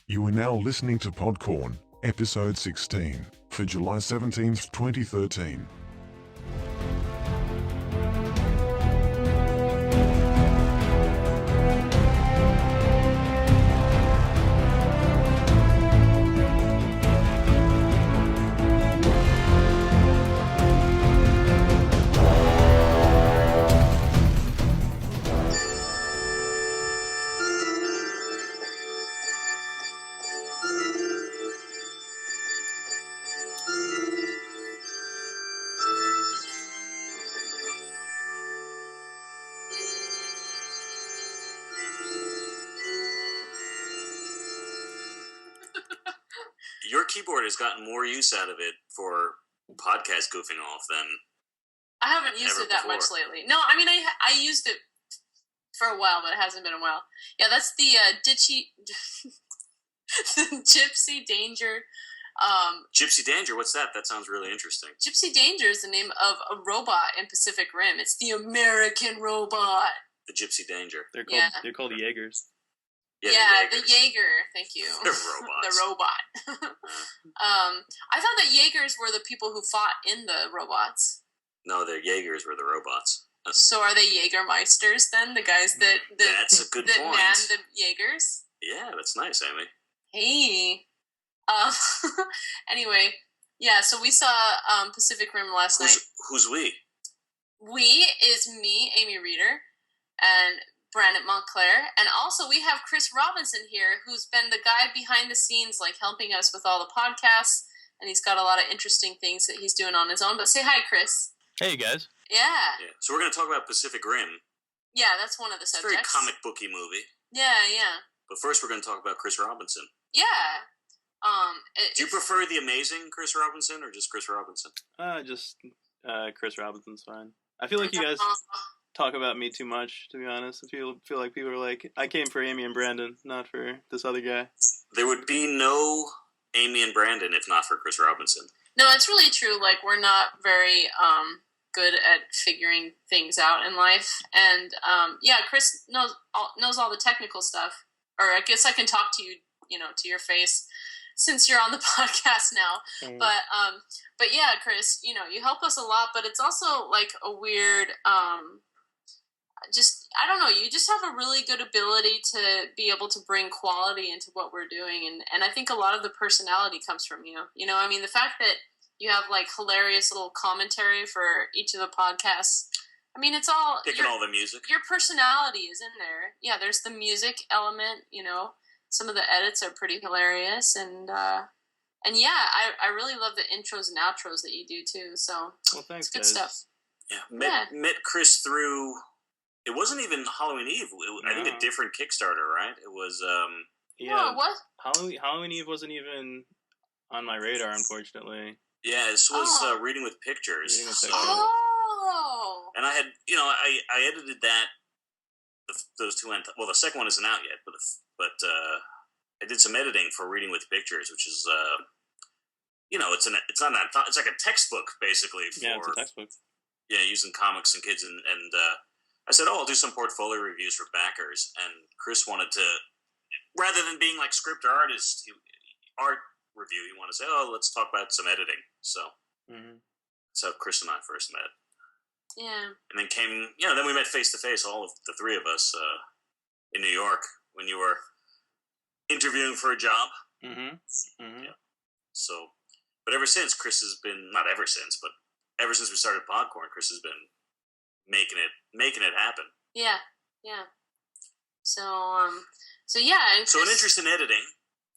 You are now listening to PODCORN, episode 16, for July 17th, 2013. Your keyboard has gotten more use out of it for podcast goofing off than I haven't used it that much lately. No, I mean, I used it for a while, but it hasn't been a while. Yeah, that's the Gypsy Danger. Gypsy Danger, what's that? That sounds really interesting. Gypsy Danger is the name of a robot in Pacific Rim. It's the American robot. The Gypsy Danger. They're called Jaegers. Yeah, the Jaeger. Thank you. The robots. The robot. I thought that Jaegers were the people who fought in the robots. No, the Jaegers were the robots. So are they Jaegermeisters then? The guys that That's a good that point. man the Jaegers? Yeah, that's nice, Amy. Hey. Anyway, yeah, so we saw Pacific Rim last night. Who's we? We is me, Amy Reeder, and Brandon Montclair, and also we have Chris Robinson here, who's been the guy behind the scenes, like helping us with all the podcasts, and he's got a lot of interesting things that he's doing on his own. But say hi, Chris. Hey, guys. Yeah. So we're going to talk about Pacific Rim. Yeah, that's one of the It's a subjects. very comic booky movie. Yeah. But first we're going to talk about Chris Robinson. Yeah. Do you prefer the amazing Chris Robinson or just Chris Robinson? Just Chris Robinson's fine. I feel like you guys talk about me too much, to be honest. I feel like people are like, I came for Amy and Brandon, not for this other guy. There would be no Amy and Brandon if not for Chris Robinson. No, it's really true. Like, we're not very good at figuring things out in life. And, yeah, Chris knows all the technical stuff. Or I guess I can talk to you, to your face, since you're on the podcast now. But yeah, Chris, you help us a lot, but it's also like a weird, I don't know, you just have a really good ability to be able to bring quality into what we're doing. And I think a lot of the personality comes from you. I mean, the fact that you have like hilarious little commentary for each of the podcasts. I mean, it's all picking all the music. Your personality is in there. Yeah, there's the music element, Some of the edits are pretty hilarious, and yeah, I really love the intros and outros that you do too. So, well, thanks, it's good guys. stuff. Yeah, met Chris through. It wasn't even Halloween Eve. I think a different Kickstarter, right? It was. Yeah. What? Halloween Eve wasn't even on my radar, unfortunately. Yeah, this was Reading with Pictures. Oh. And I had, I edited that. Those two went. Well, the second one isn't out yet, but I did some editing for Reading with Pictures, which is it's like a textbook basically for it's a textbook. Yeah, using comics and kids and I said, I'll do some portfolio reviews for backers, and Chris wanted to, rather than being like script or art review, he wanted to say, let's talk about some editing. So that's how Chris and I first met. Yeah. And then then we met face to face, all of the three of us, in New York when you were interviewing for a job. Yeah. So, but ever since, Chris has been, not ever since, but ever since we started PODCORN, Chris has been making it happen. Yeah. So yeah. And so an interest in editing.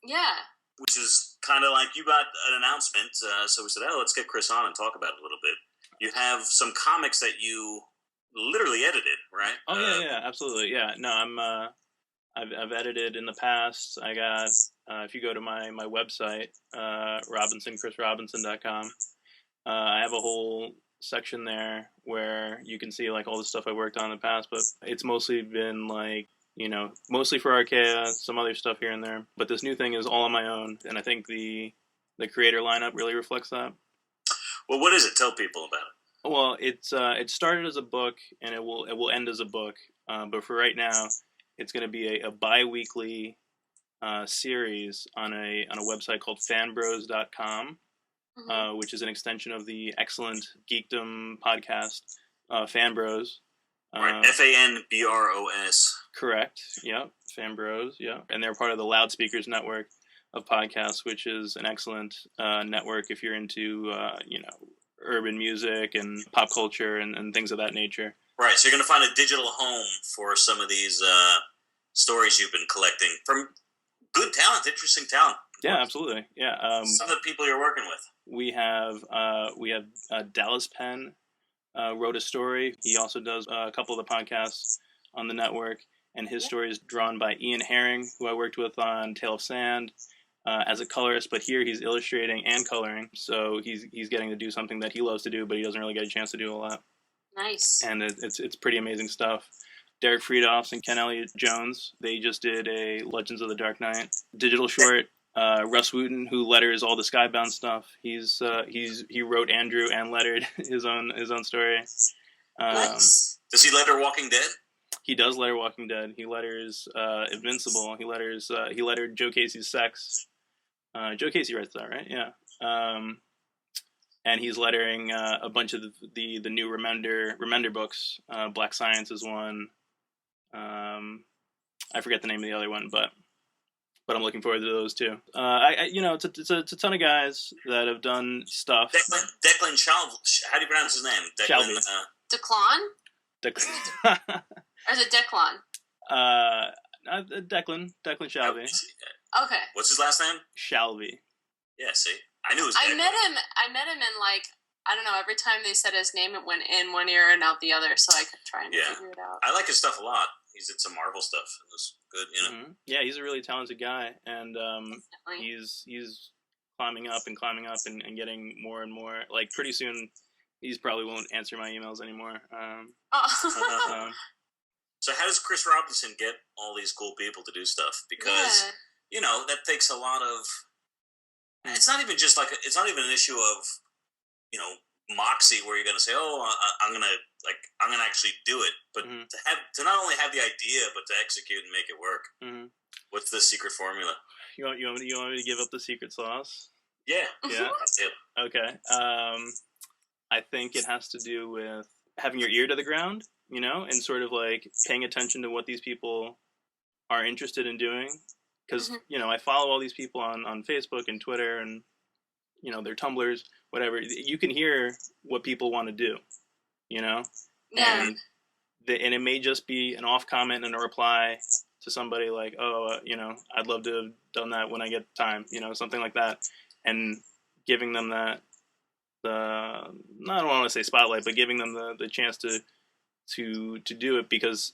Yeah. Which is kind of like you got an announcement, so we said, let's get Chris on and talk about it a little bit. You have some comics that you literally edited, right? Oh yeah, absolutely. Yeah, no, I've edited in the past. I got if you go to my website, ChrisRobinson.com, I have a whole section there where you can see like all the stuff I worked on in the past. But it's mostly been like mostly for Archaea, some other stuff here and there. But this new thing is all on my own, and I think the creator lineup really reflects that. Well, what is it? Tell people about it. Well, it started as a book, and it will end as a book. But for right now, it's going to be a bi-weekly series on a website called fanbros.com, which is an extension of the excellent geekdom podcast, Fanbros. Right, FANBROS. Correct. Yep, Fanbros. Yeah, and they're part of the Loudspeakers network of podcasts, which is an excellent network if you're into urban music and pop culture and things of that nature. Right, so you're going to find a digital home for some of these stories you've been collecting from good talent, interesting talent. Yeah, absolutely. Yeah, some of the people you're working with. We have Dallas Penn wrote a story. He also does a couple of the podcasts on the network, and his story is drawn by Ian Herring, who I worked with on Tale of Sand as a colorist, but here he's illustrating and coloring, so he's getting to do something that he loves to do, but he doesn't really get a chance to do a lot. Nice. And it's pretty amazing stuff. Derek Friedoffs and Ken Elliott Jones, they just did a Legends of the Dark Knight digital short. Russ Wooten, who letters all the Skybound stuff, he wrote Andrew and lettered his own story. Nice. Does he letter Walking Dead? He does letter Walking Dead. He letters Invincible. He lettered Joe Casey's Sex. Joe Casey writes that, right? Yeah. And he's lettering a bunch of the new Remender books. Black Science is one. I forget the name of the other one, but I'm looking forward to those too. It's a ton of guys that have done stuff. Declan Shalvey. How do you pronounce his name? Declan. Declan? Or is it Declan? Declan Shalvey. Okay. What's his last name? Shalvey. Yeah, see? I knew it was Declan. I met him in, like, I don't know, every time they said his name, it went in one ear and out the other, so I could try and figure it out. I like his stuff a lot. He's did some Marvel stuff. It was good, Mm-hmm. Yeah, he's a really talented guy, and he's climbing up and getting more and more. Like, pretty soon, he's probably won't answer my emails anymore. So how does Chris Robinson get all these cool people to do stuff? Because, that takes a lot of... It's not even just it's not even an issue of, moxie where you're going to say, I'm going to actually do it. But to not only have the idea, but to execute and make it work. Mm-hmm. What's the secret formula? You want me to give up the secret sauce? Yeah. Yeah? Okay. I think it has to do with having your ear to the ground, and sort of like paying attention to what these people are interested in doing. Because, I follow all these people on Facebook and Twitter and, their Tumblrs, whatever. You can hear what people want to do, Yeah. And it may just be an off comment and a reply to somebody like, I'd love to have done that when I get time, something like that. And giving them that, I don't want to say spotlight, but giving them the chance to do it, because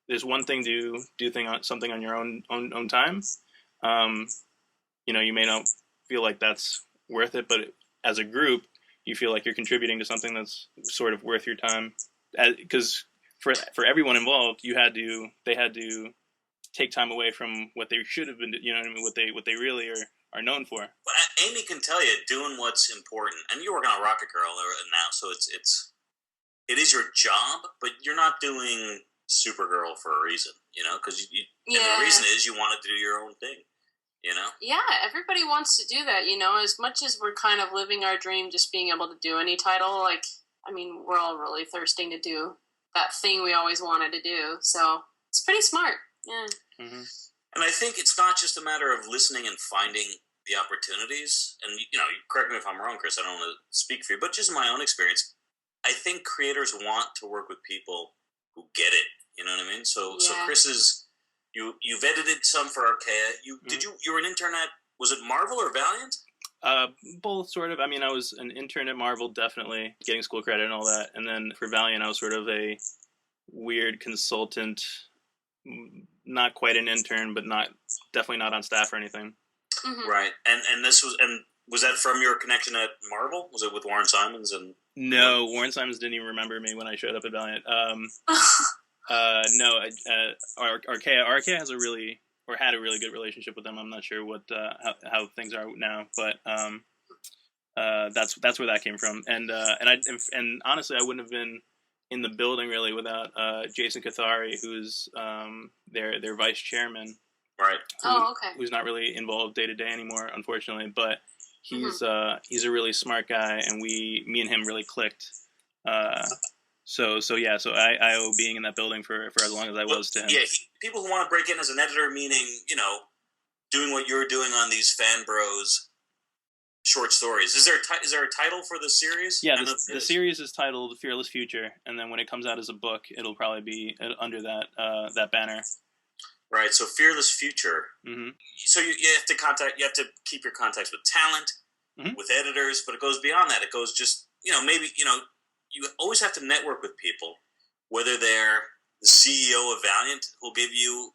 there's one thing to do something on your own time. You may not feel like that's worth it, but as a group, you feel like you're contributing to something that's sort of worth your time. Because for everyone involved, they had to take time away from what they should have been, what they really are known for. Well, Amy can tell you doing what's important, and you're working on Rocket Girl now, so it is your job, but you're not doing Supergirl for a reason, because and the reason is you want to do your own thing, Yeah, everybody wants to do that, as much as we're kind of living our dream, just being able to do any title, we're all really thirsting to do that thing we always wanted to do, so it's pretty smart, yeah. Mm-hmm. And I think it's not just a matter of listening and finding the opportunities, and, correct me if I'm wrong, Chris, I don't want to speak for you, but just in my own experience, I think creators want to work with people who get it. You know what I mean? So Chris is you've edited some for Archaea. You were an intern at, was it Marvel or Valiant? Both sort of. I mean, I was an intern at Marvel, definitely getting school credit and all that. And then for Valiant, I was sort of a weird consultant, not quite an intern, but definitely not on staff or anything. Mm-hmm. Right. And was that from your connection at Marvel? Was it with Warren Simons and? No, Warren Simons didn't even remember me when I showed up at Valiant. No, Archaea has had a really good relationship with them. I'm not sure what how things are now, but that's where that came from. And honestly, I wouldn't have been in the building really without Jason Cathari, who's their vice chairman, Right. Who's not really involved day to day anymore, unfortunately. But he's a really smart guy, and me and him really clicked. So I owe being in that building for as long as I was to him. Yeah, people who want to break in as an editor, meaning, doing what you're doing on these Fan Bros short stories. Is there a title for the series? Yeah, the series is titled Fearless Future, and then when it comes out as a book, it'll probably be under that banner. Right, so Fearless Future. Mm-hmm. So you have to keep your contacts with talent, with editors, but it goes beyond that. It goes just, maybe, you always have to network with people, whether they're the CEO of Valiant, who'll give you,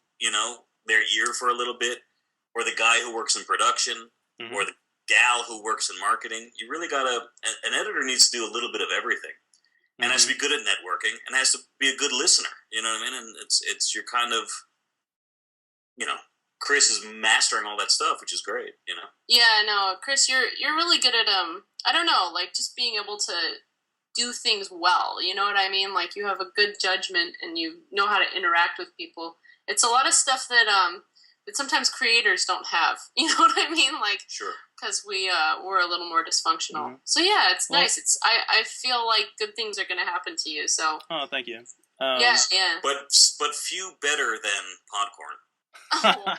their ear for a little bit, or the guy who works in production, or the gal who works in marketing. You really an editor needs to do a little bit of everything, and has to be good at networking, and has to be a good listener. You know what I mean? And it's your kind of, Chris is mastering all that stuff, which is great. Yeah, no, Chris, you're really good at I don't know, like just being able to do things well. You know what I mean? Like you have a good judgment and you know how to interact with people. It's a lot of stuff that sometimes creators don't have. You know what I mean? Like, sure, because we're a little more dysfunctional. So yeah, it's nice. I feel like good things are going to happen to you. So thank you. Yeah. But few better than PODCORN. Oh.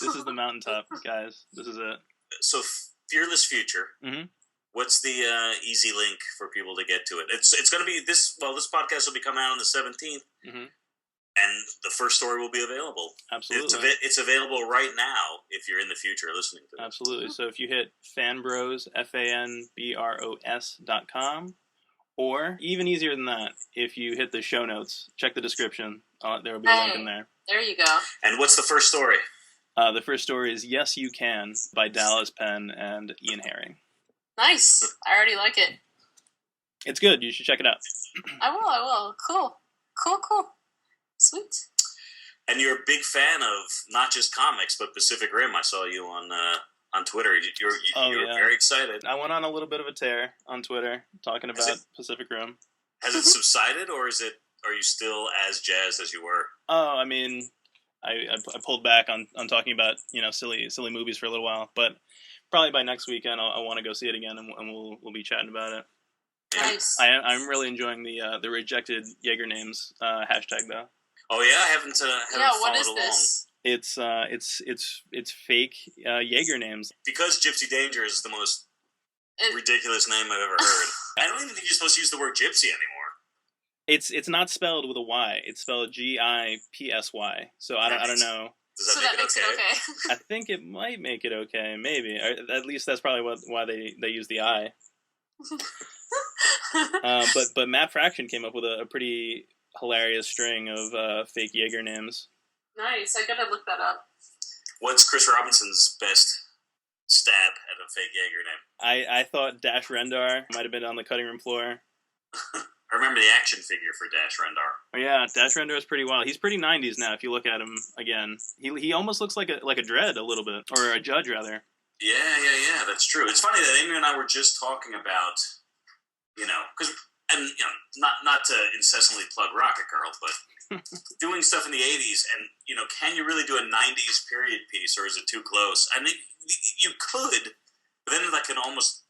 This is the mountaintop, guys. This is it. So Fearless Future. What's the easy link for people to get to it? It's going to be this. Well, this podcast will be coming out on the 17th, and the first story will be available. Absolutely, it's available right now if you're in the future listening to it. Absolutely. So if you hit fanbros FANBROS.com, or even easier than that, if you hit the show notes, check the description. There will be a link in there. There you go. And what's the first story? The first story is Yes You Can by Dallas Penn and Ian Herring. Nice. I already like it. It's good. You should check it out. I will. Cool. Sweet. And you're a big fan of not just comics, but Pacific Rim. I saw you on Twitter. You're very excited. I went on a little bit of a tear on Twitter talking about Pacific Rim. Has it subsided, or are you still as jazzed as you were? Oh, I mean, I pulled back on talking about silly movies for a little while, but probably by next weekend I'll want to go see it again, and we'll be chatting about it. Nice. I'm really enjoying the rejected Jaegernames hashtag though. Oh yeah, I haven't what is along. this? It's fake Jaeger names. Because Gypsy Danger is the most ridiculous name I've ever heard. I don't even think you're supposed to use the word gypsy anymore. It's not spelled with a Y. It's spelled Gipsy. So I don't know. Does that make it okay? I think it might make it okay, maybe. Or at least that's probably why they use the I. But Matt Fraction came up with a pretty hilarious string of fake Jaeger names. Nice. I gotta look that up. What's Chris Robinson's best stab at a fake Jaeger name? I thought Dash Rendar might have been on the cutting room floor. I remember the action figure for Dash Rendar. Oh yeah, Dash Rendar is pretty wild. He's pretty 90s now. If you look at him again, he almost looks like a Dread a little bit, or a Judge rather. Yeah. That's true. It's funny that Amy and I were just talking about, because not to incessantly plug Rocket Girl, but doing stuff in the 80s, and can you really do a 90s period piece, or is it too close? I mean, you could, but then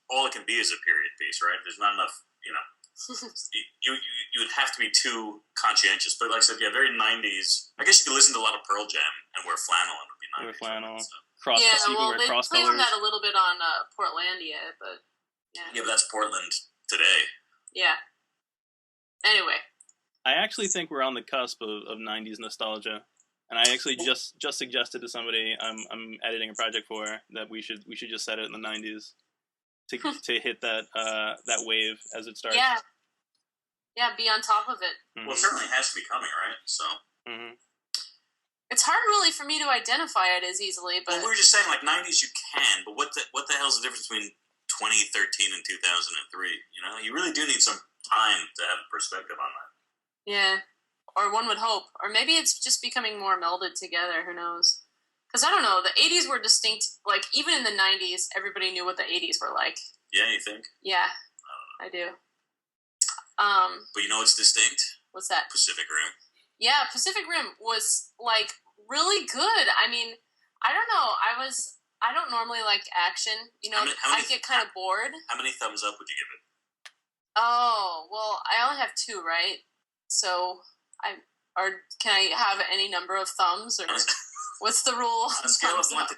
all it can be is a period piece, right? There's not enough, you would have to be too conscientious. But like I said, yeah, very 90s. I guess you could listen to a lot of Pearl Jam and wear flannel, and it would be 90s. Wear flannel. They play on that a little bit on Portlandia, but yeah. Yeah, but that's Portland today. Yeah. Anyway. I actually think we're on the cusp of 90s nostalgia. And I actually just suggested to somebody I'm editing a project for that we should just set it in the 90s to hit that wave as it starts. Yeah, be on top of it. Well, it certainly has to be coming, right? So it's hard really for me to identify it as easily, but we were just saying like 90s you can, but what the hell's the difference between 2013 and 2003? You really do need some time to have perspective on that. Yeah. Or one would hope. Or maybe it's just becoming more melded together. Who knows? Because I don't know. The 80s were distinct. Like, even in the 90s, everybody knew what the 80s were like. Yeah, you think? Yeah, I do. But you know what's distinct? What's that? Pacific Rim. Yeah, Pacific Rim was, like, really good. I mean, I don't know. I don't normally like action. You know, I get kind of bored. How many thumbs up would you give it? Oh, well, I only have 2, right? So, can I have any number of thumbs, or what's the rule? On a scale of 1 to 10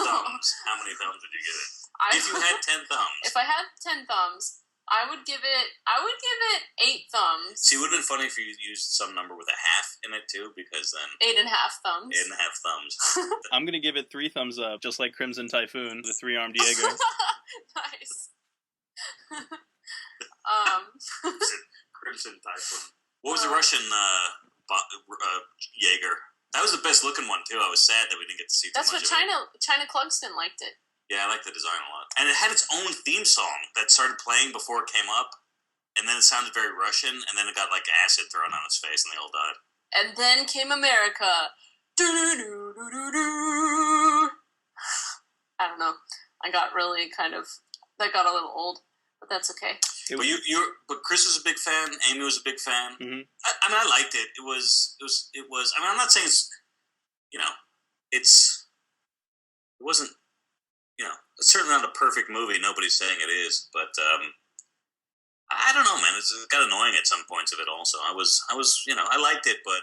thumbs, how many thumbs would you give it? If you had 10 thumbs. If I had 10 thumbs, I would give it 8 thumbs. See, it would have been funny if you used some number with a half in it, too, because then... 8.5 thumbs. 8.5 thumbs. I'm going to give it 3 thumbs up, just like Crimson Typhoon, the 3-armed Jaeger. Nice. Crimson Typhoon. What was the Russian Jaeger? That was the best looking one, too. I was sad that we didn't get to see too That's much what China Clugston liked it. Yeah, I like the design a lot. And it had its own theme song that started playing before it came up, and then it sounded very Russian, and then it got, like, acid thrown on its face, and they all died. And then came America. I don't know. That got a little old, but that's okay. But Chris was a big fan. Amy was a big fan. Mm-hmm. I mean, I liked it. It was. I mean, I'm not saying it's. It wasn't. It's certainly not a perfect movie. Nobody's saying it is, but I don't know, man. It got annoying at some points of it. Also, I was. I liked it, but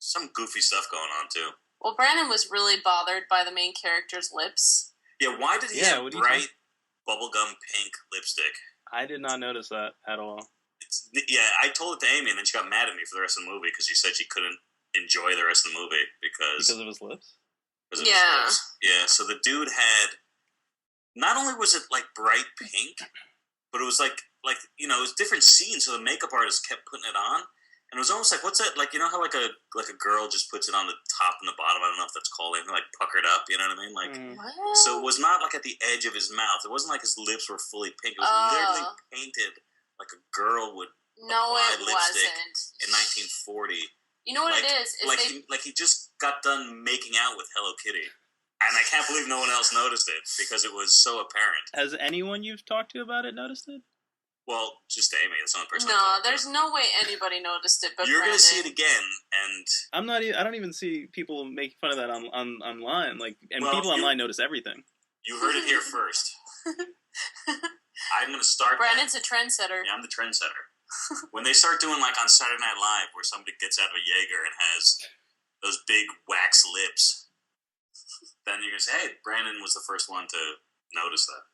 some goofy stuff going on too. Well, Brandon was really bothered by the main character's lips. Yeah, why did he have bright bubblegum pink lipstick? I did not notice that at all. I told it to Amy, and then she got mad at me for the rest of the movie because she said she couldn't enjoy the rest of the movie because of his lips. Yeah. So the dude had. Not only was it like bright pink, but it was like it was different scenes. So the makeup artist kept putting it on, and it was almost like, what's that? Like, you know how like a girl just puts it on the top and the bottom. I don't know if that's called anything, like puckered up. You know what I mean? Like, so it was not like at the edge of his mouth. It wasn't like his lips were fully pink. It was literally painted like a girl would apply lipstick in 1940. You know what it is? Like he just got done making out with Hello Kitty. And I can't believe no one else noticed it because it was so apparent. Has anyone you've talked to about it noticed it? Well, just Amy. That's the only person. No, there's no way anybody noticed it. But you're going to see it again, and I'm not. I don't even see people making fun of that online. Like, and people online notice everything. You heard it here first. I'm going to start. Brandon's a trendsetter. Yeah, I'm the trendsetter. When they start doing like on Saturday Night Live, where somebody gets out of a Jaeger and has those big wax lips. Then you're going to say, hey, Brandon was the first one to notice that.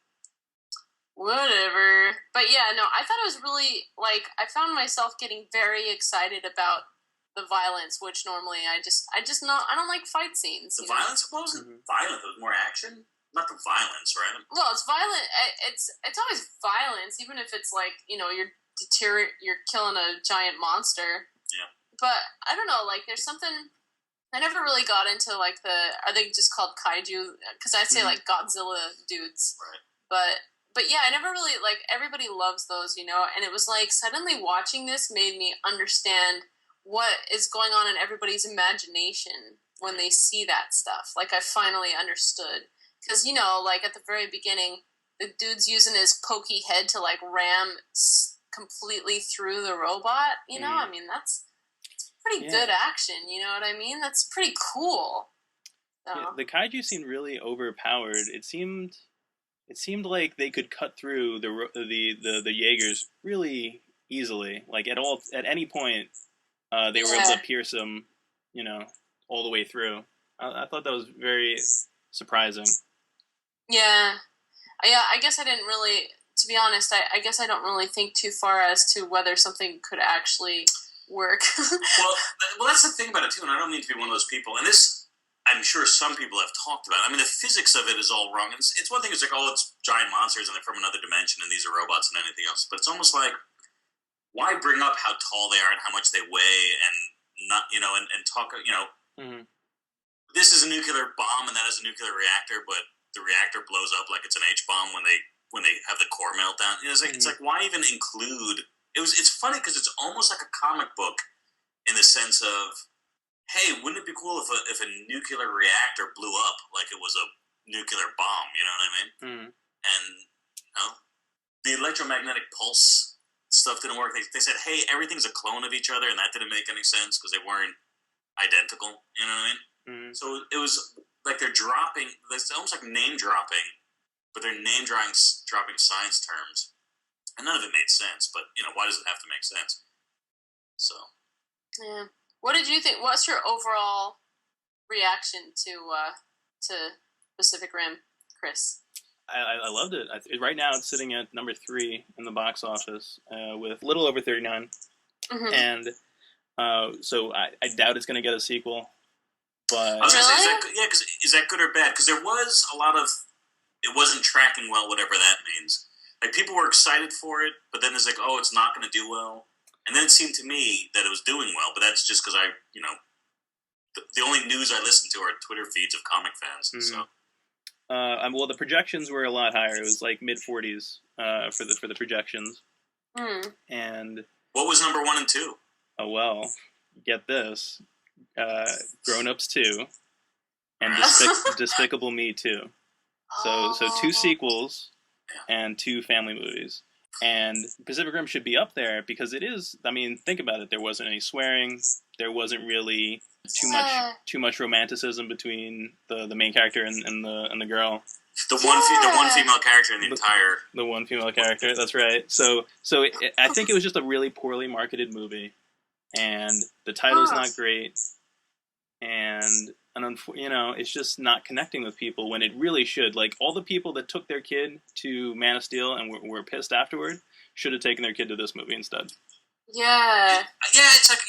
Whatever. But yeah, no, I thought it was really, I found myself getting very excited about the violence, which normally I don't like fight scenes. The violence wasn't violent, it was more action. Not the violence, right? Well, it's violent. It's always violence, even if it's you're killing a giant monster. Yeah. But, I don't know, there's something... I never really got into, are they just called kaiju? Because I say, Godzilla dudes. Right. But yeah, I never really, everybody loves those, and it was suddenly watching this made me understand what is going on in everybody's imagination when they see that stuff. I finally understood. Because, at the very beginning, the dude's using his pokey head to, ram completely through the robot, I mean, that's... pretty good action, you know what I mean? That's pretty cool. So. Yeah, the kaiju seemed really overpowered. It seemed like they could cut through the Jaegers really easily. At any point, they were able to pierce them, all the way through. I thought that was very surprising. Yeah, I guess I didn't really. To be honest, I guess I don't really think too far as to whether something could actually work. well, that's the thing about it too, and I don't mean to be one of those people. And this, I'm sure some people have talked about. I mean, the physics of it is all wrong. It's one thing. It's it's giant monsters and they're from another dimension, and these are robots and anything else. But it's almost like, why bring up how tall they are and how much they weigh, and not and talk This is a nuclear bomb and that is a nuclear reactor, but the reactor blows up like it's an H bomb when they have the core meltdown. It's like why even include. It's funny because it's almost like a comic book in the sense of, hey, wouldn't it be cool if a nuclear reactor blew up like it was a nuclear bomb? You know what I mean? Mm. And the electromagnetic pulse stuff didn't work. They said, hey, everything's a clone of each other, and that didn't make any sense because they weren't identical. You know what I mean? Mm-hmm. So it was like they're dropping. It's almost like name dropping, but they're name dropping science terms, and none of it made sense. But why does it have to make sense? So. Yeah. What did you think? What's your overall reaction to Pacific Rim, Chris? I loved it. Right now, it's sitting at number 3 in the box office with a little over 39, and so I doubt it's going to get a sequel. But I was going to say, because is that good or bad? Because there was a lot of it wasn't tracking well, whatever that means. Like people were excited for it, but then it's like, oh, it's not going to do well. And then it seemed to me that it was doing well, but that's just because the only news I listen to are Twitter feeds of comic fans. Mm-hmm. So. Well, the projections were a lot higher. It was like mid-40s for the projections. Mm. And what was number 1 and 2? Oh well, get this: Grown Ups 2 and Despicable Me 2. So 2 sequels and 2 family movies. And Pacific Rim should be up there because it is. I mean, think about it. There wasn't any swearing. There wasn't really too much romanticism between the main character and the girl. The one female character in the one female character. That's right. So I think it was just a really poorly marketed movie, and the title's not great, and it's just not connecting with people when it really should. Like all the people that took their kid to Man of Steel and were pissed afterward should have taken their kid to this movie instead. Yeah. It's like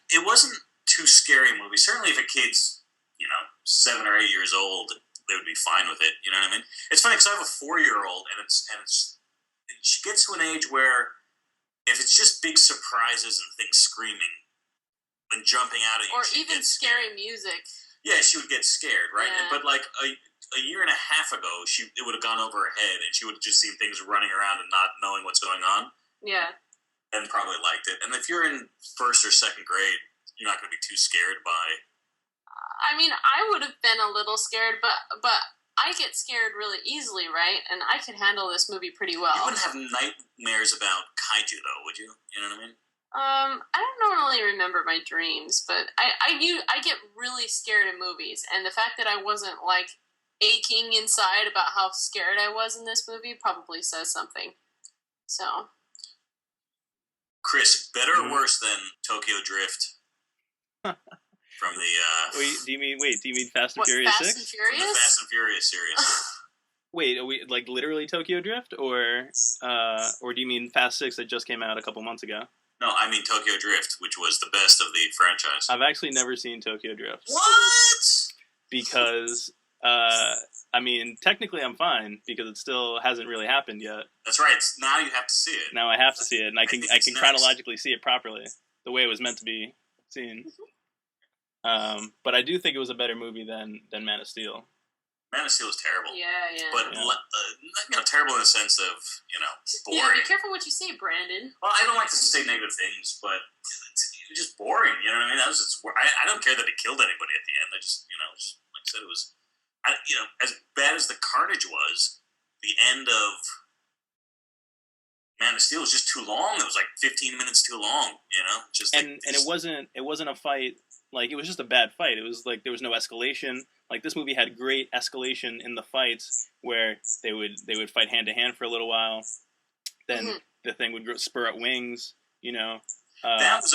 it wasn't too scary a movie. Certainly, if a kid's 7 or 8 years old, they would be fine with it. You know what I mean? It's funny because I have a 4-year-old, and she gets to an age where if it's just big surprises and things screaming and jumping out at you, or even scary music. Yeah, she would get scared, right? Yeah. But like a year and a half ago, it would have gone over her head, and she would have just seen things running around and not knowing what's going on. Yeah. And probably liked it. And if you're in 1st or 2nd grade, you're not going to be too scared by. I mean, I would have been a little scared, but I get scared really easily, right? And I could handle this movie pretty well. You wouldn't have nightmares about kaiju, though, would you? You know what I mean? I don't normally remember my dreams, but I get really scared of movies, and the fact that I wasn't like aching inside about how scared I was in this movie probably says something. So, Chris, better or worse than Tokyo Drift? From the do you mean Fast and Furious 6? Fast and Furious? From the Fast and Furious series. Wait, are we like literally Tokyo Drift, or do you mean Fast 6 that just came out a couple months ago? No, I mean Tokyo Drift, which was the best of the franchise. I've actually never seen Tokyo Drift. What? Because, I mean, technically I'm fine, because it still hasn't really happened yet. That's right. Now you have to see it. Now I have to see it, and I can chronologically see it properly, the way it was meant to be seen. But I do think it was a better movie than Man of Steel. Man of Steel was terrible. Yeah. But terrible in the sense of boring. Yeah, be careful what you say, Brandon. Well, I don't like to say negative things, but it's just boring. You know what I mean? I don't care that he killed anybody at the end. I just just like I said, it was as bad as the carnage was. The end of Man of Steel was just too long. It was like 15 minutes too long. And it wasn't a fight. Like, it was just a bad fight. It was like there was no escalation. Like, this movie had great escalation in the fights where they would fight hand to hand for a little while. Then the thing would spur up wings. That was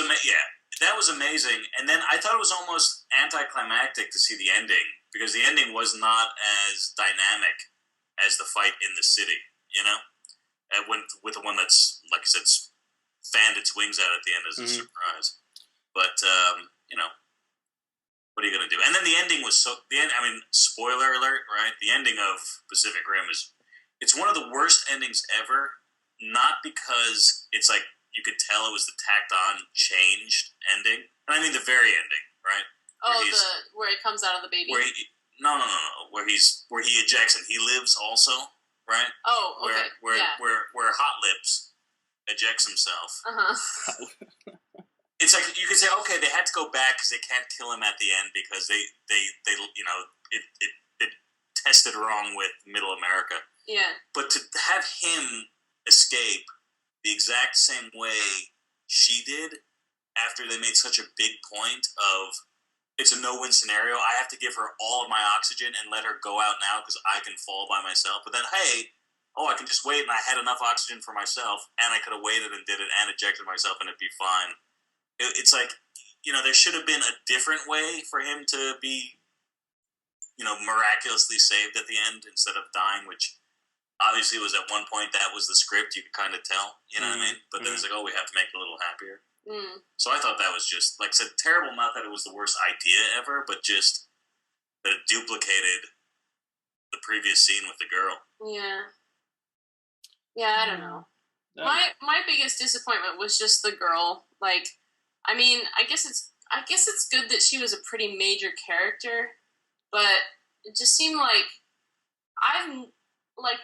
amazing. And then I thought it was almost anticlimactic to see the ending, because the ending was not as dynamic as the fight in the city. With the one that's, like I said, fanned its wings out at the end as a surprise. But what are you going to do? And then the ending was spoiler alert, right? The ending of Pacific Rim it's one of the worst endings ever, not because it's like you could tell it was the tacked on, changed ending. And I mean the very ending, right? Where it comes out of the baby. No. Where he ejects and he lives also, right? Oh, okay. Where Hot Lips ejects himself. It's like you could say, okay, they had to go back because they can't kill him at the end because they it tested wrong with Middle America. Yeah. But to have him escape the exact same way she did, after they made such a big point of it's a no-win scenario. I have to give her all of my oxygen and let her go out now because I can fall by myself. But then, hey, I can just wait, and I had enough oxygen for myself, and I could have waited and did it and ejected myself, and it'd be fine. It's like, there should have been a different way for him to be, miraculously saved at the end instead of dying, which obviously was at one point that was the script. You could kind of tell, you know what I mean? But then it's like, we have to make it a little happier. So I thought that was just, like I said, terrible. Not that it was the worst idea ever, but just that it duplicated the previous scene with the girl. Yeah. Yeah, I don't know. My biggest disappointment was just the girl. Like, I mean, I guess it's good that she was a pretty major character, but it just seemed like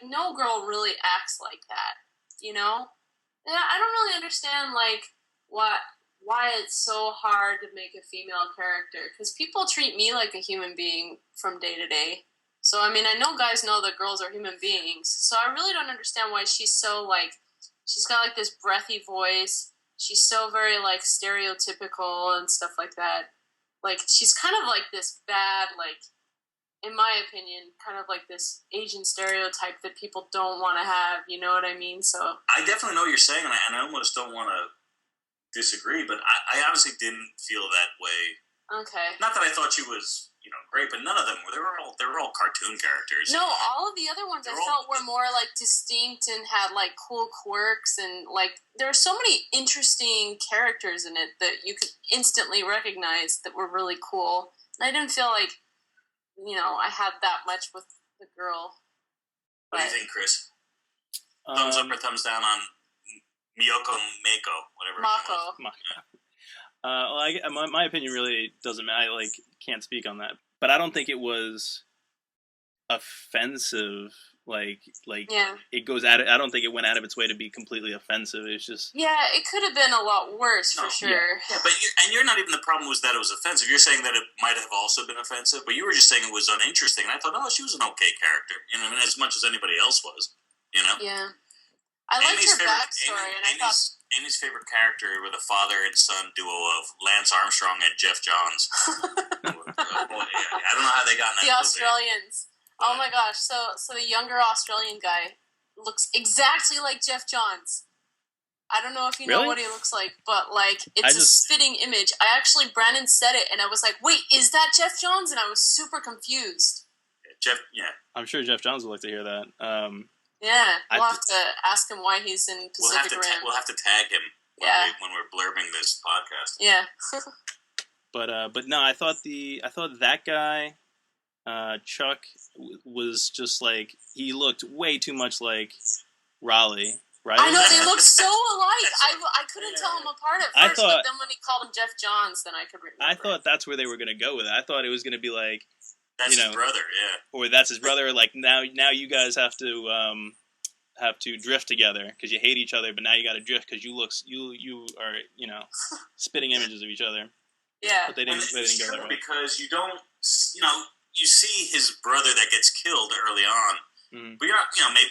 no girl really acts like that, And I don't really understand, like, why it's so hard to make a female character, because people treat me like a human being from day to day. So, I mean, I know guys know that girls are human beings, so I really don't understand why she's so, like, she's got, like, this breathy voice, she's so very, like, stereotypical and stuff like that. Like, she's kind of like this bad, like, in my opinion, kind of like this Asian stereotype that people don't want to have, you know what I mean? So I definitely know what you're saying, and I almost don't want to disagree, but I honestly didn't feel that way. Okay. Not that I thought she was, great, but none of them were. They were all cartoon characters. No, all of the other ones I felt were more like distinct and had like cool quirks, and like there were so many interesting characters in it that you could instantly recognize that were really cool. And I didn't feel like I had that much with the girl. What do you think, Chris? Thumbs up or thumbs down on Mako, whatever. Mako. Well, my opinion really doesn't matter. I can't speak on that, but I don't think it was offensive. It goes at it. I don't think it went out of its way to be completely offensive. It's just it could have been a lot worse for sure. Yeah, but you're not even the problem was that it was offensive. You're saying that it might have also been offensive, but you were just saying it was uninteresting. And I thought, she was an okay character. As much as anybody else was. Yeah. I liked her backstory, and I thought Amy's favorite character were the father and son duo of Lance Armstrong and Jeff Johns. I don't know how they got in that the Australians. But, oh my gosh! So the younger Australian guy looks exactly like Jeff Johns. I don't know if you know what he looks like, but it's a spitting image. Brandon said it, and I was like, "Wait, is that Jeff Johns?" And I was super confused. I'm sure Jeff Johns would like to hear that. Yeah, we'll have to ask him why he's in Pacific Rim. We'll have to tag him when we're blurbing this podcast. Yeah. but no, I thought that guy, Chuck, was just like, he looked way too much like Raleigh, right? I know, they look so alike. I couldn't tell them apart at first, but then when he called him Jeff Johns, then I could remember. I thought that's where they were going to go with it. I thought it was going to be like, that's his brother, yeah. Or that's his brother. Like now you guys have to drift together because you hate each other, but now you got to drift because you are spitting images of each other. Yeah, but they didn't go that way because you don't you see his brother that gets killed early on, but you're not maybe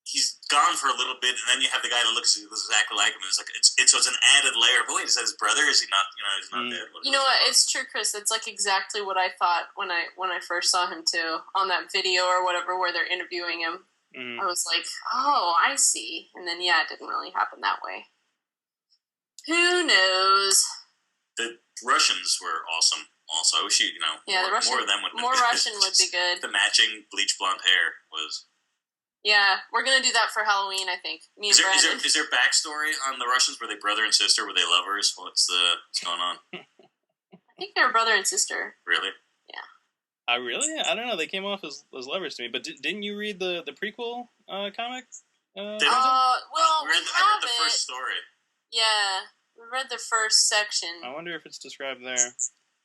he's gone for a little bit, and then you have the guy that looks exactly like him. And it's like it's an added layer. But wait, is that his brother? Is he not? He's not dead. You know what? It's true, Chris. It's like exactly what I thought when I first saw him too on that video or whatever where they're interviewing him. I was like, oh, I see. And then it didn't really happen that way. Who knows? The Russians were awesome. Also, I wish more of them would. More Russian would be good. The matching bleach blonde hair was. Yeah, we're going to do that for Halloween, I think. Me and Brandon. Is there backstory on the Russians? Were they brother and sister? Were they lovers? What's going on? I think they were brother and sister. Really? Yeah. Really? I don't know. They came off as lovers to me. But didn't you read the prequel comic? Well, I read the it. first story. Yeah, we read the first section. I wonder if it's described there.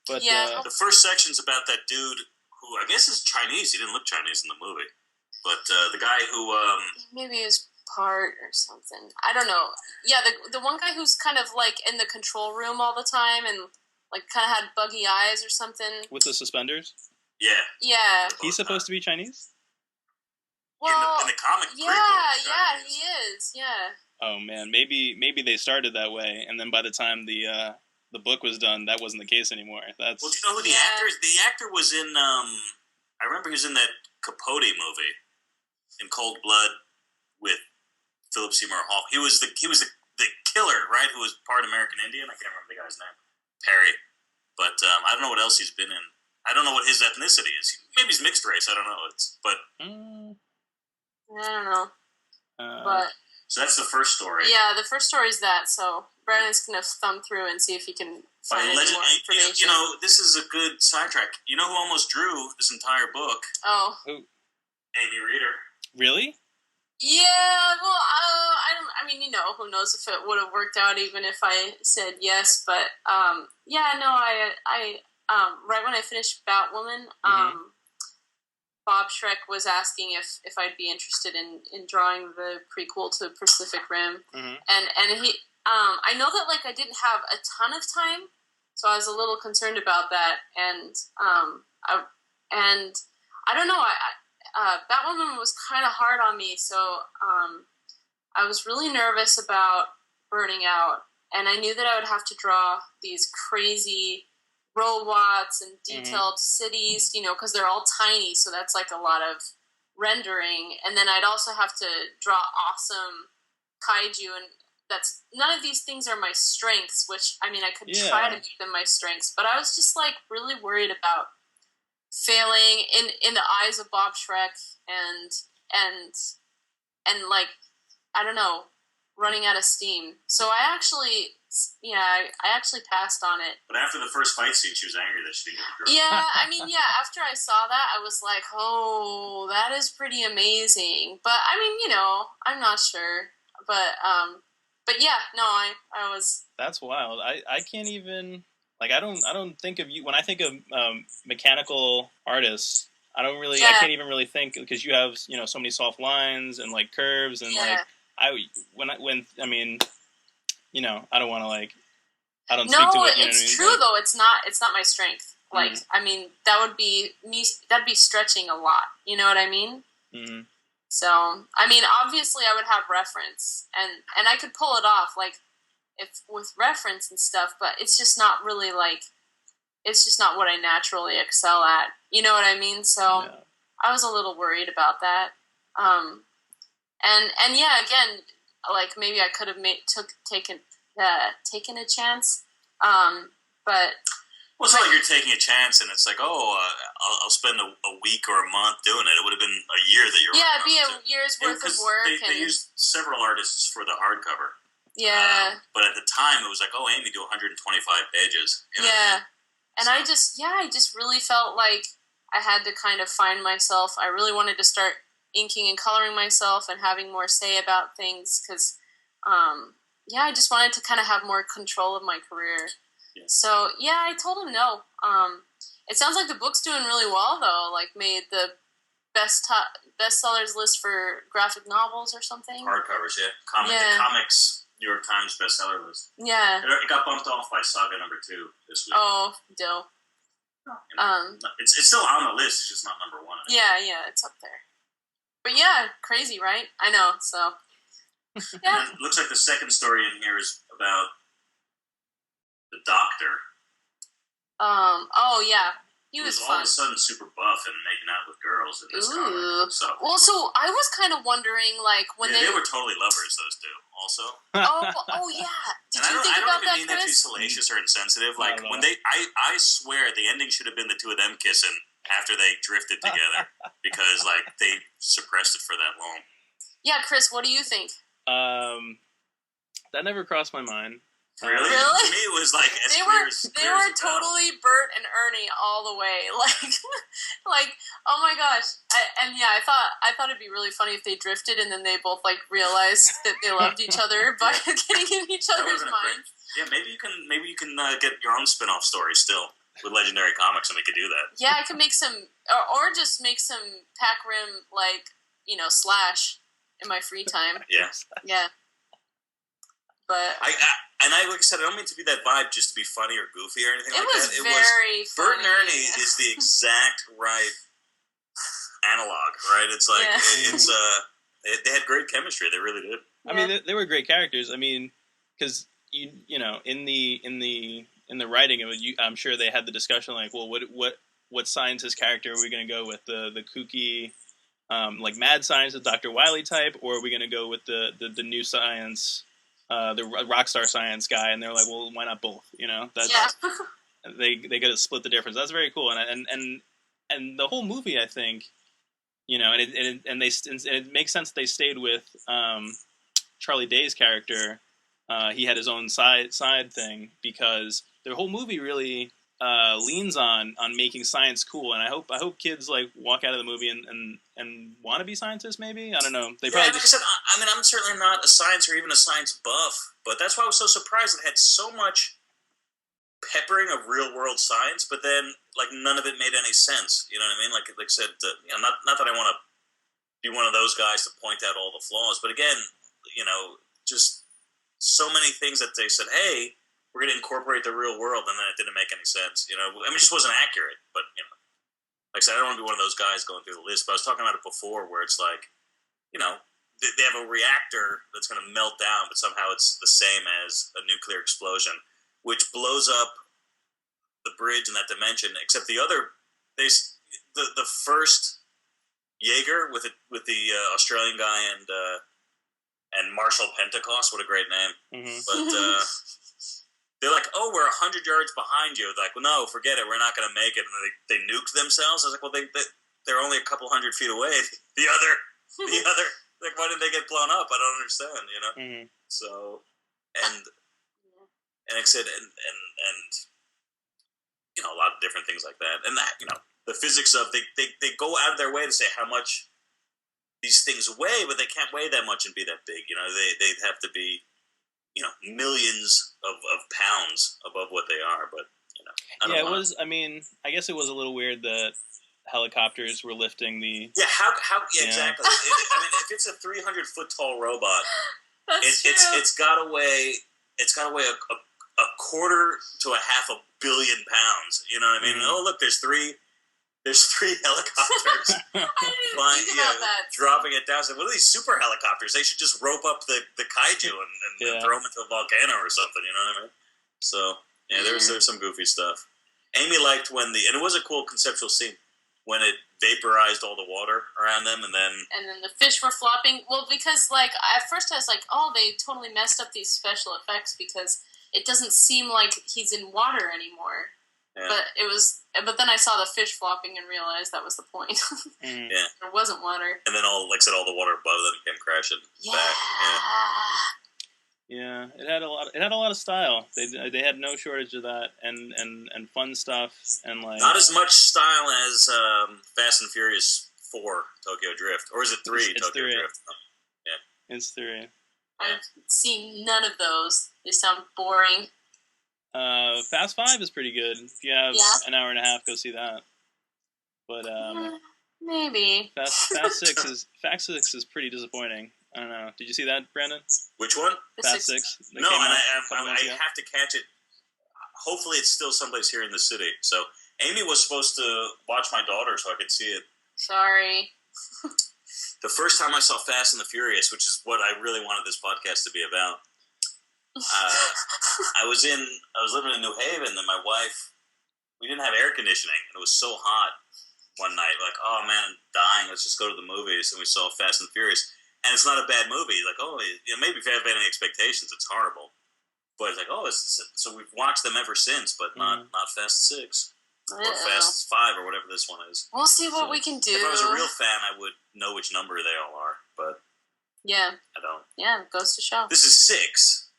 But the first section's about that dude who I guess is Chinese. He didn't look Chinese in the movie. But the guy who... maybe he was part or something. I don't know. Yeah, the one guy who's kind of like in the control room all the time and like kind of had buggy eyes or something. With the suspenders? Yeah. Yeah. He's supposed to be Chinese? Well, in the comic prequel, he is, yeah. Oh man, maybe they started that way, and then by the time the the book was done, that wasn't the case anymore. Well, do you know who the actor is? The actor was in, I remember he was in that Capote movie, in Cold Blood, with Philip Seymour Hoffman. He was the killer, right, who was part American Indian? I can't remember the guy's name. Perry. But I don't know what else he's been in. I don't know what his ethnicity is. Maybe he's mixed race. I don't know. I don't know. But so that's the first story. Yeah, the first story is that. So Brandon's gonna thumb through and see if he can find any more information. You know, this is a good sidetrack. You know who almost drew this entire book? Oh, who? Amy Reeder. Really? Yeah. Well, I mean, you know, who knows if it would have worked out even if I said yes. But yeah, no, I right when I finished Batwoman, Bob Schreck was asking if I'd be interested in drawing the prequel to Pacific Rim, and he, I know that like I didn't have a ton of time, so I was a little concerned about that, and I don't know, Batwoman was kind of hard on me, so I was really nervous about burning out, and I knew that I would have to draw these crazy robots and detailed cities, you know, because they're all tiny, so that's like a lot of rendering, and then I'd also have to draw awesome kaiju, and that's none of these things are my strengths, which I mean I could try to make them my strengths, but I was just like really worried about failing in the eyes of Bob Schreck and like I don't know, running out of steam. So I actually passed on it. But after the first fight scene, she was angry that she didn't get the girl. Yeah, I mean, after I saw that, I was like, oh, that is pretty amazing. But, I mean, you know, I'm not sure. But yeah, no, I was... That's wild. I can't even... Like, I don't think of you... When I think of mechanical artists, I can't even really think... Because you have, you know, so many soft lines and, like, curves and, like... I mean... You know, I don't want to like. I don't. No, speak to it, you know it's what I mean? true though. It's not my strength. Like, I mean, that would be me. That'd be stretching a lot. You know what I mean? Mm-hmm. So, I mean, obviously, I would have reference, and I could pull it off, like, if with reference and stuff. But it's just not really like. It's just not what I naturally excel at. You know what I mean? So, I was a little worried about that. And yeah, again. Like maybe I could have taken a chance, but well, it's not like you're taking a chance and it's like, I'll spend a week or a month doing it. It would have been a year that you're it'd be a year's worth of work. They used several artists for the hardcover. Yeah, but at the time it was like, Amy, do 125 pages. You know and I just really felt like I had to kind of find myself. I really wanted to start inking and coloring myself and having more say about things because, I just wanted to kind of have more control of my career. Yeah. So, I told him no. It sounds like the book's doing really well, though. Like, made the bestsellers list for graphic novels or something. Hardcovers, The Comics New York Times bestseller list. Yeah. It got bumped off by Saga #2 this week. Oh, dope. It's still on the list. It's just not #1. Yeah, it's up there. But crazy, right? I know, so. Yeah. It looks like the second story in here is about the doctor. He was all fun. of a sudden super buff and making out with girls in this comic. So. Well, so I was kind of wondering, like, when they were totally lovers, those two, also. Oh yeah. Did you think about that, Chris? I don't even mean that to be salacious or insensitive. Like, when I swear the ending should have been the two of them kissing after they drifted together because, like, they suppressed it for that long. Yeah, Chris, what do you think? That never crossed my mind. Really? To me, it was like they were totally Bert and Ernie all the way. Like, oh my gosh! I thought it'd be really funny if they drifted and then they both like realized that they loved each other by getting in each other's minds. Yeah, maybe you can get your own spin-off story still with Legendary Comics, and we could do that. Yeah, I could make some, or just make some Pac Rim Slash in my free time. Yeah. But like I said, I don't mean to be that vibe just to be funny or goofy or anything like that. It was very funny. Bert and Ernie is the exact right analog, right? It's like they had great chemistry. They really did. I mean, they were great characters. I mean, because you know, in the in the writing of it, I'm sure they had the discussion like, well, what scientist character are we going to go with? The kooky, like mad scientist, Dr. Wily type, or are we going to go with the new science, the rock star science guy? And they're like, well, why not both? You know, that's they got to split the difference. That's very cool, and the whole movie, I think, you know, and it makes sense they stayed with Charlie Day's character. He had his own side thing because the whole movie really leans on making science cool, and I hope kids like walk out of the movie and want to be scientists. Maybe, I don't know. They probably like I said, I mean, I'm certainly not a science or even a science buff, but that's why I was so surprised it had so much peppering of real world science, but then like none of it made any sense. You know what I mean? Like I said, you know, not that I want to be one of those guys to point out all the flaws, but again, you know, just so many things that they said, hey, we're going to incorporate the real world, and then it didn't make any sense. You know, I mean, it just wasn't accurate. But you know, like I said, I don't want to be one of those guys going through the list. But I was talking about it before, where it's like, you know, they have a reactor that's going to melt down, but somehow it's the same as a nuclear explosion, which blows up the bridge in that dimension. Except the first Jaeger with the Australian guy and Marshall Pentecast, what a great name. Mm-hmm. But they're like, oh, we're 100 yards behind you. They're like, well, no, forget it, we're not going to make it. And they nuked themselves. I was like, well, they're only a couple hundred feet away. The other, like, why didn't they get blown up? I don't understand, you know? Mm-hmm. So, and like I said, and you know, a lot of different things like that. And that, you know, the physics of, they go out of their way to say how much these things weigh, but they can't weigh that much and be that big. You know, they have to be, you know, millions of pounds above what they are. But you know, it was. I mean, I guess it was a little weird that helicopters were lifting the. Yeah, how exactly? I mean, if it's a 300-foot tall robot, it's got to weigh a quarter to a half a billion pounds. You know what I mean? Mm-hmm. Oh, look, there's three helicopters flying, dropping it down. So, what are these super helicopters? They should just rope up the kaiju and throw them into a volcano or something. You know what I mean? So, yeah, there's some goofy stuff. Amy liked and it was a cool conceptual scene when it vaporized all the water around them, and then the fish were flopping. Well, because like at first I was like, oh, they totally messed up these special effects because it doesn't seem like he's in water anymore. Yeah. But then I saw the fish flopping and realized that was the point. Yeah, there wasn't water, and then all the water above them came crashing back. Yeah, it had a lot of style. They had no shortage of that, and fun stuff, and like not as much style as Fast and Furious 4 Tokyo Drift, or is it 3 Tokyo Drift? Oh, yeah, it's 3. I've seen none of those. They sound boring. Fast 5 is pretty good. If you have an hour and a half, go see that. But maybe Fast 6 is pretty disappointing. I don't know. Did you see that, Brandon? Which one? Fast 6. No, and I have to catch it. Hopefully, it's still someplace here in the city. So Amy was supposed to watch my daughter so I could see it. Sorry. The first time I saw Fast and the Furious, which is what I really wanted this podcast to be about. I was living in New Haven, and my wife, we didn't have air conditioning, and it was so hot one night. Like, oh man, I'm dying. Let's just go to the movies, and we saw Fast and Furious, and it's not a bad movie. Like, oh, you know, maybe if you have any expectations, it's horrible, but it's like, oh, so we've watched them ever since, but not Fast 6 or Fast 5 or whatever this one is. We'll see what we can do. If I was a real fan, I would know which number they all are, but yeah, I don't. Yeah, it goes to show. This is 6.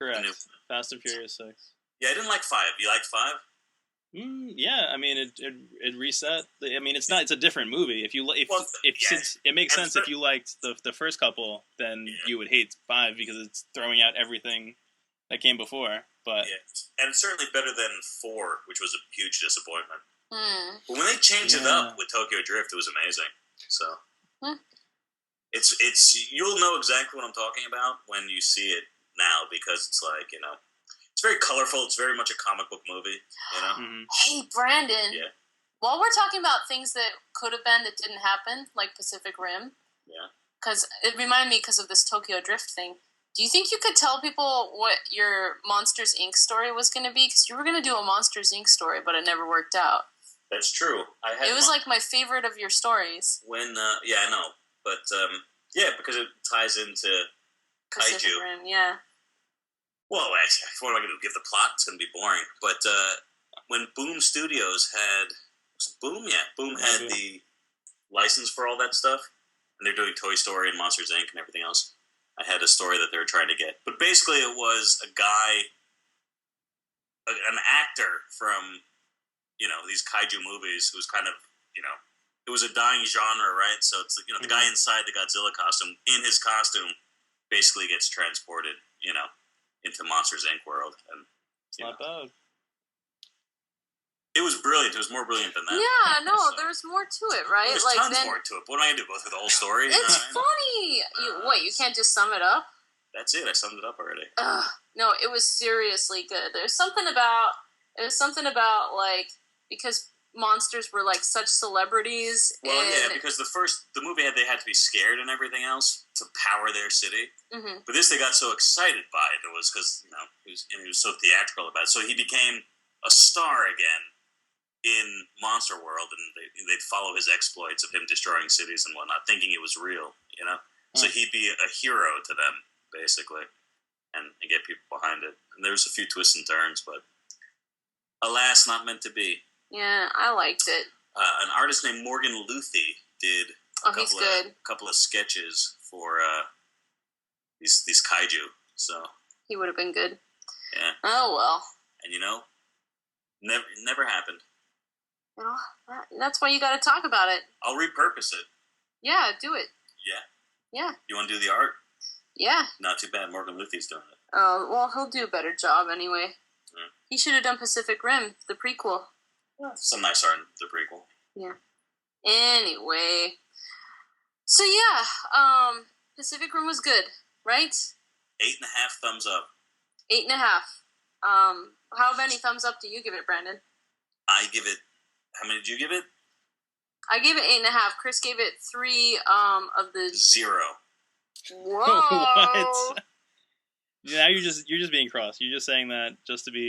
Correct. Fast and Furious 6. Yeah, I didn't like 5. You liked 5? Yeah, I mean it reset. I mean it's a different movie. Since it makes sense if you liked the first couple, then you would hate 5 because it's throwing out everything that came before. But and it's certainly better than 4, which was a huge disappointment. But when they changed it up with Tokyo Drift, it was amazing. So it's you'll know exactly what I'm talking about when you see it now, because it's like, you know, it's very colorful. It's very much a comic book movie, you know? Mm-hmm. Hey, Brandon. Yeah. While we're talking about things that could have been that didn't happen, like Pacific Rim. Yeah. Because it reminded me because of this Tokyo Drift thing. Do you think you could tell people what your Monsters, Inc. story was going to be? Because you were going to do a Monsters, Inc. story, but it never worked out. That's true. It was like my favorite of your stories. When, yeah, I know. But, yeah, because it ties into Kaiju. Rim, yeah. Well, actually, what am I going to do? Give the plot? It's going to be boring. But when Boom Studios had... Was it Boom? Yeah, Boom had the license for all that stuff. And they're doing Toy Story and Monsters, Inc. and everything else. I had a story that they were trying to get. But basically it was a guy, an actor from, these kaiju movies who's kind of, it was a dying genre, right? So it's, the guy inside the Godzilla costume, in his costume, basically gets transported, into Monsters, Inc. world. And, Not bad. It was brilliant. It was more brilliant than that. Yeah, no, there's more to it, right? There's tons more to it. What am I going to do? Go through the whole story? It's funny. You can't just sum it up? That's it. I summed it up already. No, it was seriously good. It was something about, because monsters were, such celebrities. Well, yeah, because the movie they had to be scared and everything else to power their city. Mm-hmm. But this, they got so excited by it. It was because, he was so theatrical about it. So he became a star again in Monster World, and they'd follow his exploits of him destroying cities and whatnot, thinking it was real, So he'd be a hero to them, basically, and get people behind it. And there was a few twists and turns, but alas, not meant to be. Yeah, I liked it. An artist named Morgan Luthi did a couple of sketches for these kaiju, so... He would have been good. Yeah. Oh, well. And never happened. Well, that's why you got to talk about it. I'll repurpose it. Yeah, do it. Yeah. Yeah. You want to do the art? Yeah. Not too bad. Morgan Luthi's doing it. Well, he'll do a better job anyway. Mm. He should have done Pacific Rim, the prequel. Yeah. Some nice art in the prequel. Yeah. Anyway. So, yeah. Pacific Rim was good, right? 8.5 thumbs up. 8.5. How many thumbs up do you give it, Brandon? I give it... How many did you give it? I gave it 8.5. Chris gave it 3 of the... 0. Whoa! What? Now you're just being cross. You're just saying that just to be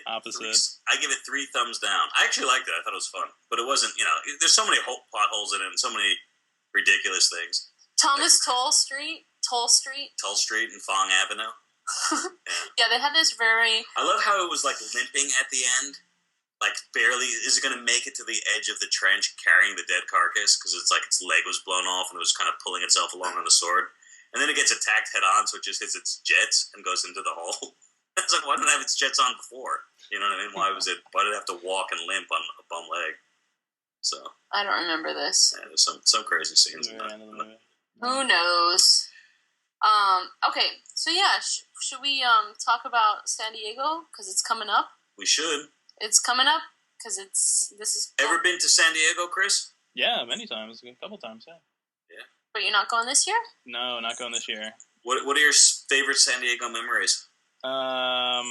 opposite. I give it 3 thumbs down. I actually liked it. I thought it was fun. But it wasn't, there's so many plot holes in it and so many ridiculous things. Thomas Tull Street and Fong Avenue. Yeah, they had this very... I love how it was, limping at the end. Barely, is it going to make it to the edge of the trench carrying the dead carcass? Because it's its leg was blown off and it was kind of pulling itself along on the sword. And then it gets attacked head on, so it just hits its jets and goes into the hole. It's why didn't it have its jets on before? You know what I mean? Why did it have to walk and limp on a bum leg? So I don't remember this. Yeah, there's some crazy scenes in that. Who knows? Okay, so yeah, should we talk about San Diego? Because it's coming up. We should. It's coming up because Ever been to San Diego, Chris? Yeah, many times, a couple times, yeah. Yeah. But you're not going this year? No, not going this year. What are your favorite San Diego memories? I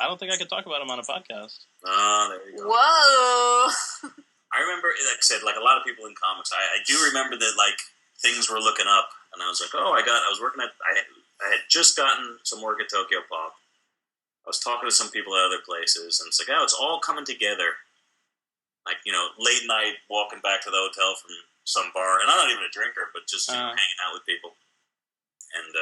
don't think I could talk about them on a podcast. Oh, there you go. Whoa! I remember, like I said, a lot of people in comics, I do remember that things were looking up, and I was like, I had just gotten some work at Tokyo Pop. I was talking to some people at other places, and it's it's all coming together. Late night, walking back to the hotel from some bar, and I'm not even a drinker, but just hanging out with people. And,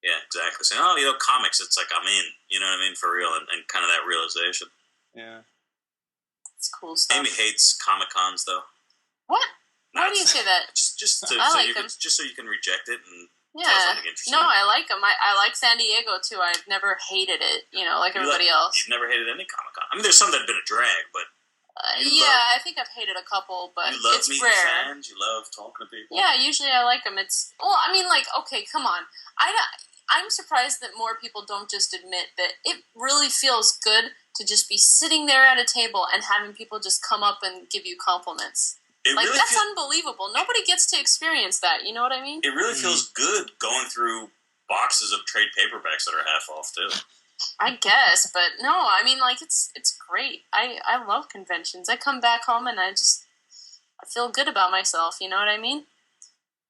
yeah, exactly. Saying, comics, it's I'm in, you know what I mean, for real, and kind of that realization. Yeah. It's cool stuff. Amy hates Comic-Cons, though. What? Why do you say that? Just so you can reject it and tell something interesting. No, I like them. I like San Diego, too. I've never hated it, like everybody else. You've never hated any Comic-Con. I mean, there's some that have been a drag, but... I think I've hated a couple, but you love it's meeting rare. fans. You love talking to people. Yeah, usually I like them. Okay, come on. I'm surprised that more people don't just admit that it really feels good to just be sitting there at a table and having people just come up and give you compliments. That's unbelievable. Nobody gets to experience that. You know what I mean? It really feels good going through boxes of trade paperbacks that are half off too. I guess, but no, I mean, it's great. I love conventions. I come back home and I feel good about myself, you know what I mean?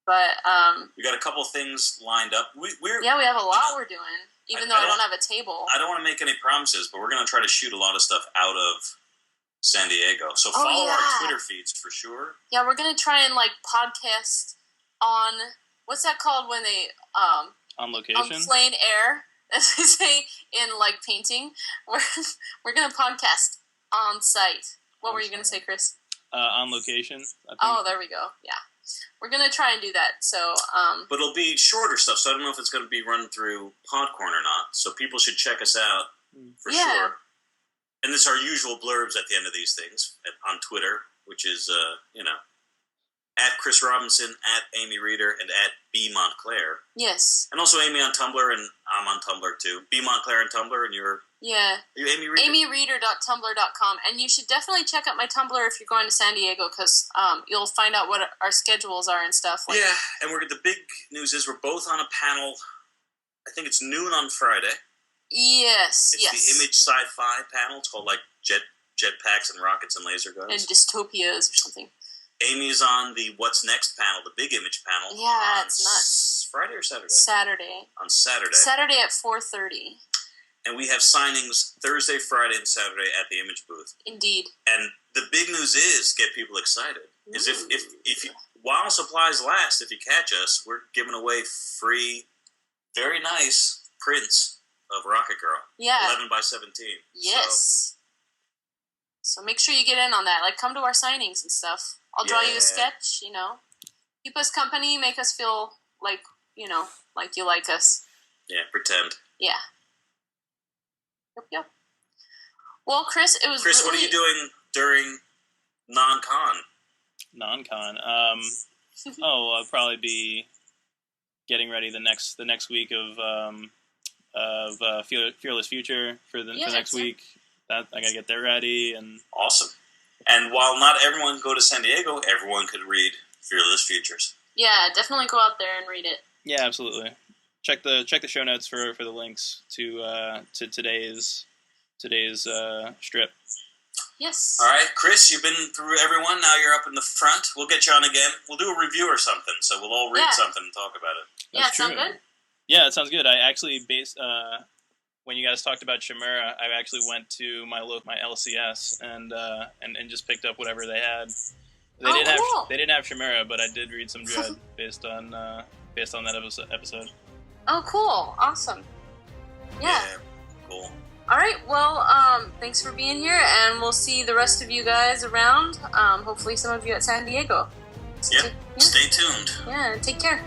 But we got a couple things lined up. We have a lot we're doing. Even though I don't have a table. I don't want to make any promises, but we're going to try to shoot a lot of stuff out of San Diego. So follow our Twitter feeds for sure. Yeah, we're going to try and podcast on, what's that called when they... on location? On plain air, as they say in painting. We're going to podcast on site. What were you going to say, Chris? On location, I think. Oh, there we go. Yeah. We're going to try and do that, so... But it'll be shorter stuff, so I don't know if it's going to be run through PodCorn or not, so people should check us out for sure. And this is our usual blurbs at the end of these things on Twitter, which is, at Chris Robinson, at Amy Reeder, and at B. Montclair. Yes. And also Amy on Tumblr, and I'm on Tumblr too. B. Montclair on Tumblr, and you're... Yeah. Are you Amy Reeder? AmyReeder.tumblr.com. And you should definitely check out my Tumblr if you're going to San Diego, because you'll find out what our schedules are and stuff. Yeah, and the big news is we're both on a panel, I think it's noon on Friday. Yes, it's the Image Sci-Fi panel. It's called Jetpacks and Rockets and Laser Guns. And Dystopias or something. Amy's on the What's Next panel, the Big Image panel. Yeah, it's nuts. Friday or Saturday? Saturday. On Saturday. Saturday at 4:30. And we have signings Thursday, Friday, and Saturday at the Image booth. Indeed. And the big news is, get people excited, is if you, while supplies last, if you catch us, we're giving away free, very nice prints of Rocket Girl. Yeah. 11 by 17. Yes. So make sure you get in on that. Come to our signings and stuff. I'll draw you a sketch, Keep us company, make us feel like you like us. Yeah, pretend. Yeah. Yep. Well, Chris, it was Chris, what are you doing during non-con? Non-con? I'll probably be getting ready the next week of Fearless Future for the next week. That I gotta get that ready and awesome. And while not everyone can go to San Diego, everyone could read Fearless Futures. Yeah, definitely go out there and read it. Yeah, absolutely. Check the show notes for the links to today's strip. Yes. All right, Chris, you've been through everyone. Now you're up in the front. We'll get you on again. We'll do a review or something, so we'll all read something and talk about it. That's sound good? Yeah, it sounds good. I actually when you guys talked about Shimura, I actually went to my LCS and just picked up whatever they had. They didn't have Shimura, but I did read some Dread based on that episode. Oh, cool! Awesome. Yeah. Cool. All right. Well, thanks for being here, and we'll see the rest of you guys around. Hopefully, some of you at San Diego. Stay tuned. Yeah. Take care.